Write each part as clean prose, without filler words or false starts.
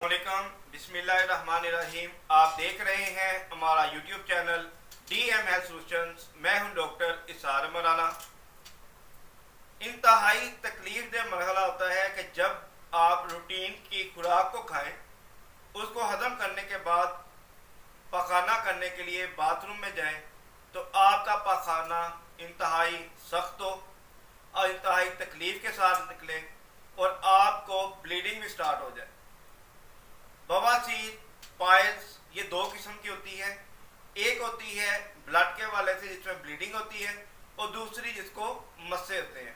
वालेकुम, बिस्मिल्लाहिर्रहमानिर्रहीम। आप देख रहे हैं हमारा YouTube channel DM health solutions. मैं हूं डॉक्टर इसार मराना। इंतहाई तकलीफ दे मरहला होता है कि जब आप रूटीन की खुराक को खाएं, उसको हजम करने के बाद पखाना करने के लिए बाथरूम में जाएं तो आपका पखाना इंतहाई सख्त हो और इंतहाई तकलीफ के साथ निकले और आपको ब्लीडिंग भी स्टार्ट हो जाए। बवासीर, पाइल्स, ये दो किस्म की होती है। एक होती है ब्लड के वाले से जिसमें ब्लीडिंग होती है और दूसरी जिसको मस्से होते हैं।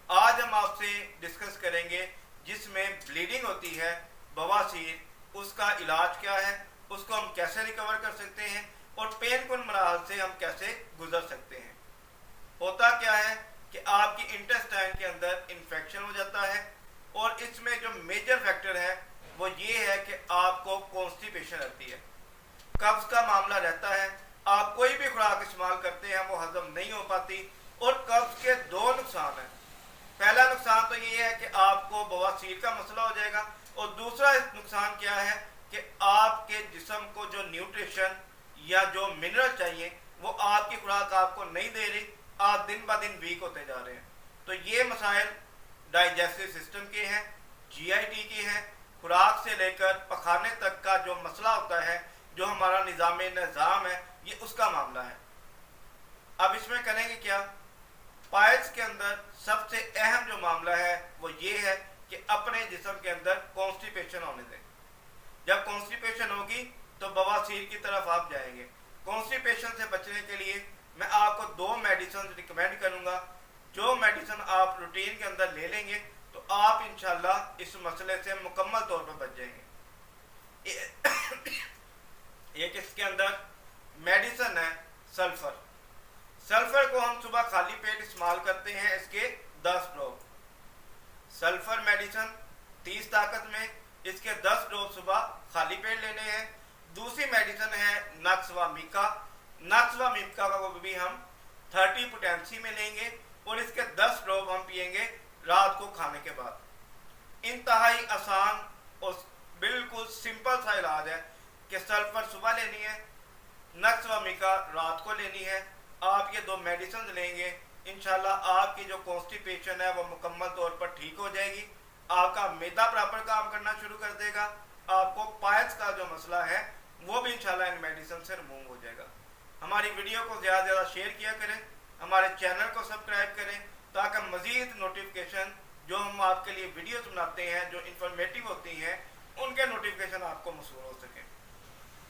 आज हम आपसे डिस्कस करेंगे जिसमें ब्लीडिंग होती है, बवासीर, उसका इलाज क्या है, उसको हम कैसे रिकवर कर सकते हैं और पेनफुल मराहल से हम कैसे गुजर सकते हैं। होता क्या है कि आपकी इंटेस्टाइन के अंदर इन्फेक्शन हो जाता है और इसमें जो मेजर फैक्टर है वो ये है कि आपको कॉन्स्टिपेशन रहती है, कब्ज का मामला रहता है। आप कोई भी खुराक इस्तेमाल करते हैं वो हजम नहीं हो पाती और कब्ज के दो नुकसान हैं। पहला नुकसान तो ये है कि आपको बवासीर का मसला हो जाएगा और दूसरा नुकसान क्या है कि आपके जिस्म को जो न्यूट्रिशन या जो मिनरल चाहिए वो आपकी खुराक आपको नहीं दे रही, आप दिन ब दिन वीक होते जा रहे हैं। तो ये मसाइल डाइजेस्टिव सिस्टम के हैं, GIT के हैं, खुराक से लेकर पखाने तक का जो मसला होता है, जो हमारा निज़ाम है, ये उसका मामला है। अब इसमें करेंगे क्या? पाइल्स के अंदर सबसे अहम जो मामला है वो ये है कि अपने जिस्म के अंदर कॉन्स्टिपेशन होने दें। जब कॉन्स्टिपेशन होगी तो बवासीर की तरफ आप जाएंगे। कॉन्स्टिपेशन से बचने के लिए मैं आपको दो मेडिसिन रिकमेंड करूंगा। जो मेडिसिन आप रूटीन के अंदर ले लेंगे तो आप इंशाल्लाह इस मसले से मुकम्मल तौर पर बच जाएंगे। एक इसके अंदर मेडिसिन है सल्फर। सल्फर को हम सुबह खाली पेट इस्तेमाल करते हैं, इसके 10 ड्रॉप। सल्फर मेडिसिन 30 ताकत में, इसके 10 ड्रॉप सुबह खाली पेट लेने हैं। दूसरी मेडिसिन है नक्सवामिका। नक्सवामिका को भी हम 30 पोटेंसी में लेंगे और इसके 10 ड्रॉप हम पिएंगे रात को खाने के बाद। इंतहाई आसान और बिल्कुल सिंपल सा इलाज है कि सल्फर सुबह लेनी है, नक्सवामिका रात को लेनी है। आप ये दो मेडिसिन लेंगे, इंशाल्लाह आपकी जो कॉन्स्टिपेशन है वो मुकम्मल तौर पर ठीक हो जाएगी। आपका मैदा प्रॉपर काम करना शुरू कर देगा। आपको पाइल्स का जो मसला है वो भी इंशाल्लाह इन मेडिसिन से रिमूव हो जाएगा। हमारी वीडियो को ज़्यादा से ज़्यादा शेयर किया करें, हमारे चैनल को सब्सक्राइब करें ताकि मज़ीद नोटिफिकेशन जो हम आपके लिए वीडियोस बनाते हैं जो इंफॉर्मेटिव होती हैं उनके नोटिफिकेशन आपको मौसूल हो सकें।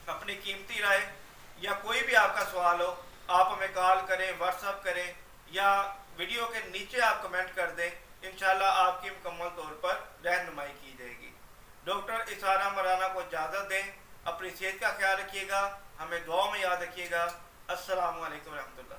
अपनी कीमती राय या कोई भी आपका सवाल हो आप हमें कॉल करें, व्हाट्सअप करें या वीडियो के नीचे आप कमेंट कर दें। इंशाल्लाह आपकी मुकम्मल तौर पर रहनुमाई की जाएगी। डॉक्टर इसारा मराना को इजाज़त दें। अपनी सेहत का ख्याल रखिएगा, हमें दुआ में याद रखिएगा। अस्सलामु अलैकुम रहमतुल्लाह।